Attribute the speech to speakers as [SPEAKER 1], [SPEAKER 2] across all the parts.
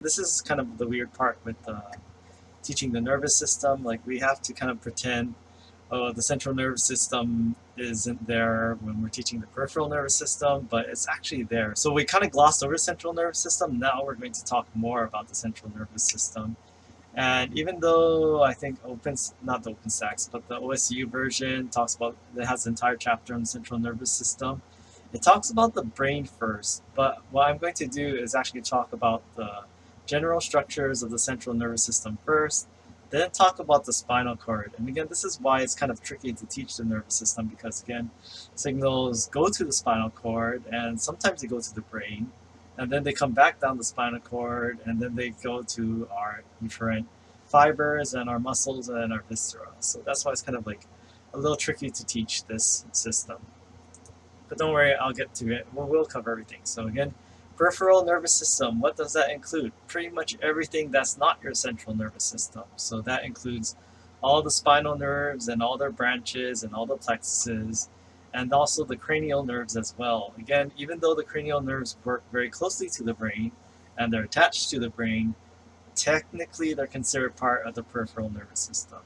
[SPEAKER 1] This is kind of the weird part with teaching the nervous system. Like we have to kind of pretend, oh, the central nervous system isn't there when we're teaching the peripheral nervous system, but it's actually there. So we kind of glossed over the central nervous system. Now we're going to talk more about the central nervous system. And even though I think not the OpenStax, but the OSU version talks about, it has an entire chapter on the central nervous system. It talks about the brain first, but what I'm going to do is actually talk about the general structures of the central nervous system first, then talk about the spinal cord. And again, this is why it's kind of tricky to teach the nervous system because again, signals go to the spinal cord and sometimes they go to the brain and then they come back down the spinal cord and then they go to our different fibers and our muscles and our viscera. So that's why it's kind of like a little tricky to teach this system. But don't worry, I'll get to it. We'll cover everything. So again, peripheral nervous system, what does that include? Pretty much everything that's not your central nervous system. So that includes all the spinal nerves and all their branches and all the plexuses, and also the cranial nerves as well. Again, even though the cranial nerves work very closely to the brain and they're attached to the brain, technically they're considered part of the peripheral nervous system.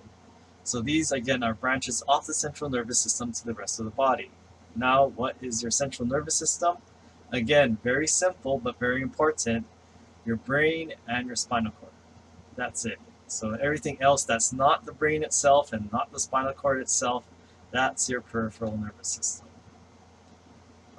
[SPEAKER 1] So these, again, are branches off the central nervous system to the rest of the body. Now, what is your central nervous system? Again, very simple, but very important. Your brain and your spinal cord. That's it. So everything else that's not the brain itself and not the spinal cord itself, that's your peripheral nervous system.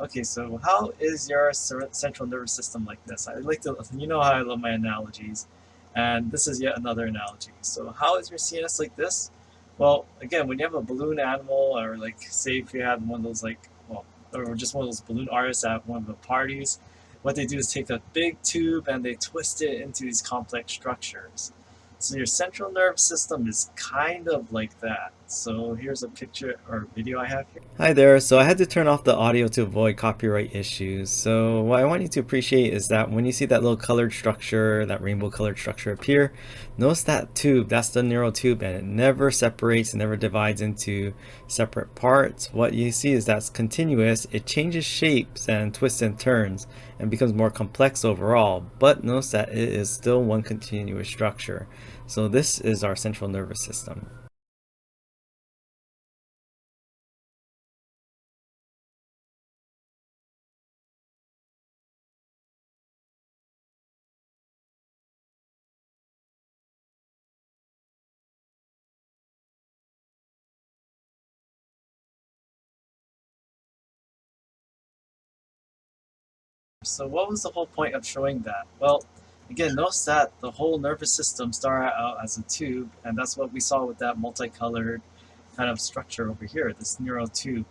[SPEAKER 1] Okay, so how is your central nervous system like this? I like to, you know how I love my analogies, and this is yet another analogy. So how is your CNS like this? Well, again, when you have a balloon animal, or like say if you had one of those like, well, or just one of those balloon artists at one of the parties, what they do is take a big tube and they twist it into these complex structures. So your central nervous system is kind of like that. So here's a picture or video I have here. Hi there, so I had to turn off the audio to avoid copyright issues. So what I want you to appreciate is that when you see that little colored structure, that rainbow colored structure appear, notice that tube, that's the neural tube, and it never separates, it never divides into separate parts. What you see is that's continuous, it changes shapes and twists and turns and becomes more complex overall, but notice that it is still one continuous structure. So this is our central nervous system. So what was the whole point of showing that? Well, again, notice that the whole nervous system started out as a tube, and that's what we saw with that multicolored kind of structure over here, this neural tube.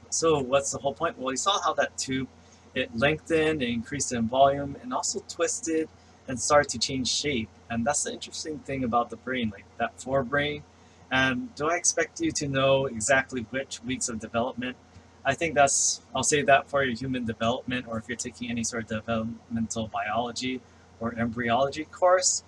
[SPEAKER 1] So what's the whole point? Well, you saw how that tube, it lengthened, it increased in volume, and also twisted and started to change shape. And that's the interesting thing about the brain, like that forebrain. And do I expect you to know exactly which weeks of development? I think I'll say that for your human development, or if you're taking any sort of developmental biology or embryology course,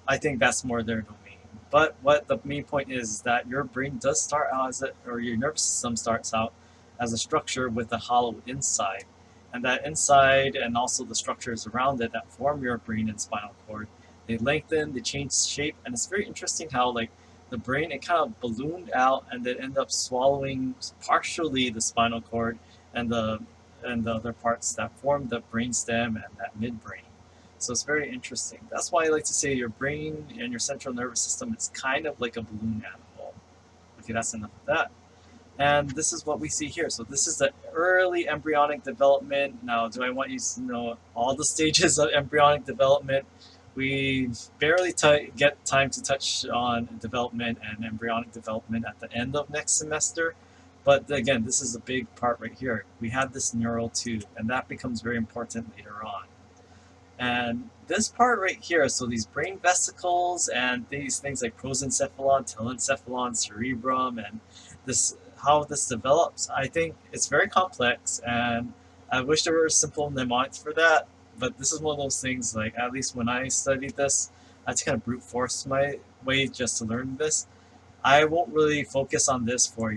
[SPEAKER 1] I think that's more their domain. But what the main point is that your brain does start out as or your nervous system starts out as a structure with a hollow inside. And that inside and also the structures around it that form your brain and spinal cord, they lengthen, they change shape, and it's very interesting how like the brain, it kind of ballooned out and then ended up swallowing partially the spinal cord and the other parts that form the brainstem and that midbrain. So it's very interesting. That's why I like to say your brain and your central nervous system is kind of like a balloon animal. Okay, that's enough of that. And this is what we see here. So this is the early embryonic development. Now, do I want you to know all the stages of embryonic development? We barely get time to touch on development and embryonic development at the end of next semester. But again, this is a big part right here. We have this neural tube, and that becomes very important later on. And this part right here, so these brain vesicles and these things like prosencephalon, telencephalon, cerebrum, and this how this develops, I think it's very complex, and I wish there were simple mnemonics for that. But this is one of those things, like at least when I studied this, I had to kind of brute force my way just to learn this. I won't really focus on this for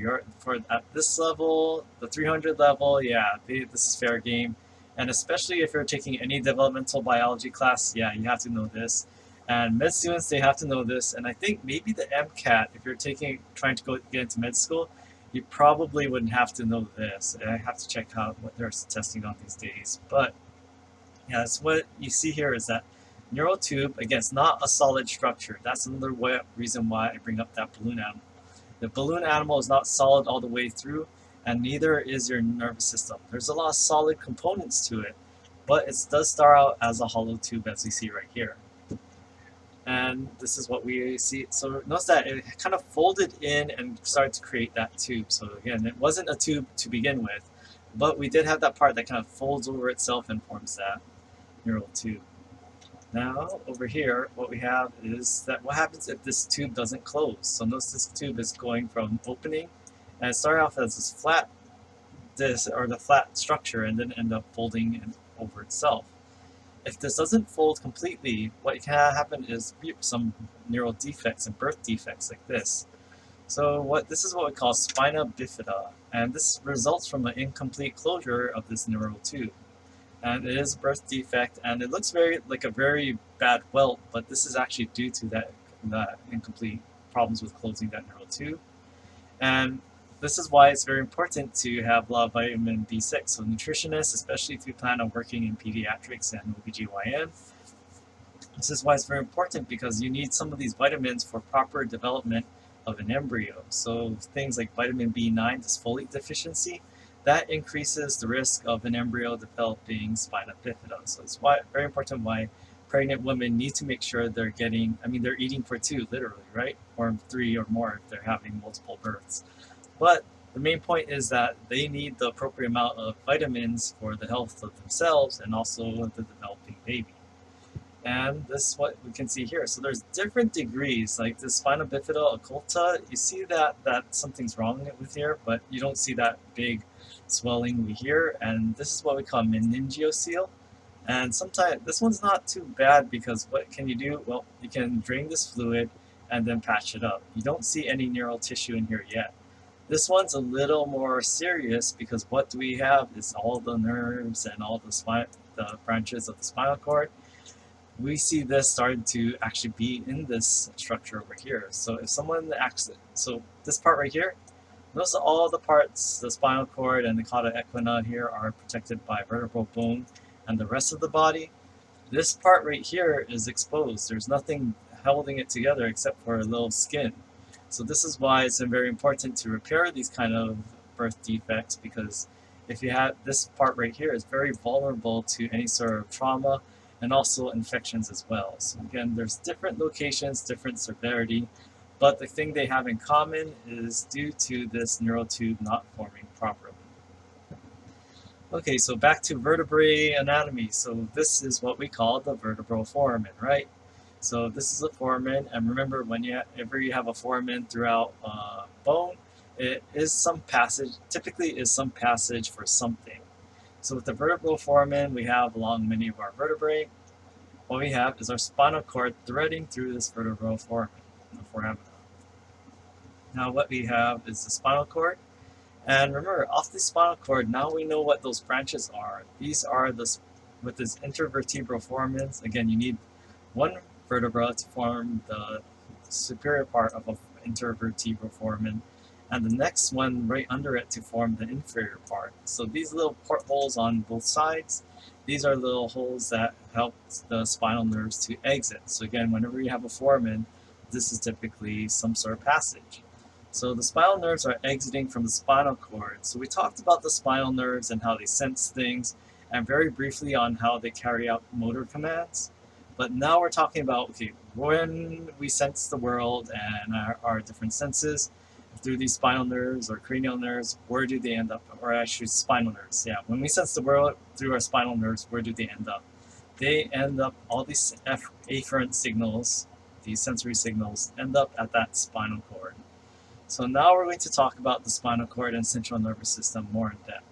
[SPEAKER 1] at this level, the 300 level. Yeah, this is fair game. And especially if you're taking any developmental biology class, yeah, you have to know this. And med students, they have to know this. And I think maybe the MCAT, if you're trying to get into med school, you probably wouldn't have to know this. I have to check out what they're testing on these days. But yeah, that's what you see here is that neural tube, again, it's not a solid structure. That's another reason why I bring up that balloon animal. The balloon animal is not solid all the way through, and neither is your nervous system. There's a lot of solid components to it, but it does start out as a hollow tube, as we see right here. And this is what we see. So notice that it kind of folded in and started to create that tube. So again, it wasn't a tube to begin with, but we did have that part that kind of folds over itself and forms that neural tube. Now, over here, what we have is that what happens if this tube doesn't close? So notice this tube is going from opening, and it started off as this flat, the flat structure, and then end up folding over itself. If this doesn't fold completely, what can happen is some neural defects and birth defects like this. So this is what we call Spina Bifida, and this results from an incomplete closure of this neural tube. And it is a birth defect, and it looks like a very bad welt, but this is actually due to that incomplete problems with closing that neural tube. And this is why it's very important to have a lot of vitamin B6. So nutritionists, especially if you plan on working in pediatrics and OBGYN, this is why it's very important because you need some of these vitamins for proper development of an embryo. So things like vitamin B9, this folate deficiency, that increases the risk of an embryo developing spina bifida. So it's very important why pregnant women need to make sure they're eating for 2, literally, right? Or 3 or more if they're having multiple births. But the main point is that they need the appropriate amount of vitamins for the health of themselves and also the developing baby. And this is what we can see here. So there's different degrees, like the spina bifida occulta, you see that something's wrong with here, but you don't see that big swelling here. And this is what we call meningeocele. And sometimes this one's not too bad because what can you do? Well, you can drain this fluid and then patch it up. You don't see any neural tissue in here yet. This one's a little more serious because what do we have is all the nerves and all the branches of the spinal cord. We see this starting to actually be in this structure over here. So if someone so this part right here, notice all the parts, the spinal cord and the cauda equina here are protected by vertebral bone, and the rest of the body, this part right here is exposed. There's nothing holding it together except for a little skin. So this is why it's very important to repair these kind of birth defects, because if you have this part right here is very vulnerable to any sort of trauma and also infections as well. So again, there's different locations, different severity, but the thing they have in common is due to this neural tube not forming properly. Okay, so back to vertebrae anatomy. So this is what we call the vertebral foramen, right? So this is a foramen, and remember whenever you have a foramen throughout bone, it is some passage, typically is some passage for something. So with the vertebral foramen we have along many of our vertebrae, what we have is our spinal cord threading through this vertebral foramen, the foramina. Now what we have is the spinal cord, and remember, off the spinal cord, now we know what those branches are. These are with this intervertebral foramens. Again, you need one vertebra to form the superior part of an intervertebral foramen, and the next one right under it to form the inferior part. So these little portholes on both sides, these are little holes that help the spinal nerves to exit. So again, whenever you have a foramen, this is typically some sort of passage. So the spinal nerves are exiting from the spinal cord. So we talked about the spinal nerves and how they sense things, and very briefly on how they carry out motor commands. But now we're talking about, okay, when we sense the world and our different senses, through these spinal nerves or cranial nerves, where do they end up? Or actually spinal nerves, yeah. When we sense the world through our spinal nerves, where do they end up? They end up, all these afferent signals, these sensory signals, end up at that spinal cord. So now we're going to talk about the spinal cord and central nervous system more in depth.